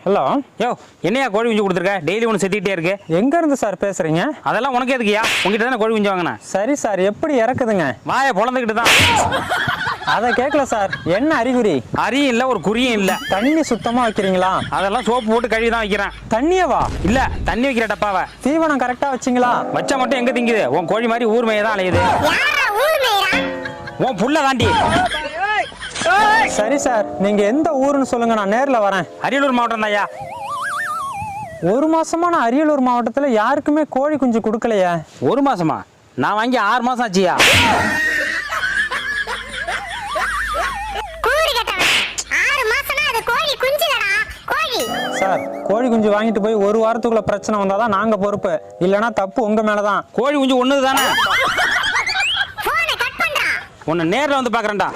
Hello. யோ, என்னையா கோழி குஞ்சு கொடுத்துருக்க? டெய்லி ஒன்று செத்திக்கிட்டே இருக்கு. எங்கேருந்து சார் பேசுகிறீங்க? அதெல்லாம் உனக்கு எதுக்குயா? உங்ககிட்ட தானே கோழி குஞ்சு வாங்கினேன். சரி சார், எப்படி இறக்குதுங்க? வாயை பொழந்துக்கிட்டு தான். அதை கேட்கல சார். என்ன அறிகுறி? அரியும் இல்லை, ஒரு குறியும் இல்லை. தண்ணி சுத்தமாக வைக்கிறீங்களா? அதெல்லாம் சோப்பு போட்டு கழுவி தான் வைக்கிறேன். தண்ணியவா? இல்லை, தண்ணி வைக்கிற டப்பாவை. தீவனம் கரெக்டாக வச்சிங்களா? வச்சா மட்டும் எங்கே திங்குது? உன் கோழி மாதிரி ஊர் மேய தான் அலையுது. உன் புள்ள தாண்டி. சரி சார், நீங்கள் எந்த ஊருன்னு சொல்லுங்கள், நான் நேரில் வரேன். அரியலூர் மாவட்டம் தான்யா. ஒரு மாசமா நான் அரியலூர் மாவட்டத்தில் யாருக்குமே கோழி குஞ்சு கொடுக்கலையே. ஒரு மாசமா? நான் வாங்கி 6 மாசம் ஆச்சியா. சார், கோழி குஞ்சு வாங்கிட்டு போய் ஒரு வாரத்துக்குள்ள பிரச்சனை வந்தாதான் நாங்க பொறுப்பு, இல்லைன்னா தப்பு உங்க மேலதான். கோழி குஞ்சு ஒண்ணுது தானே. உன்னை நேரில் வந்து பாக்குறேன்டா.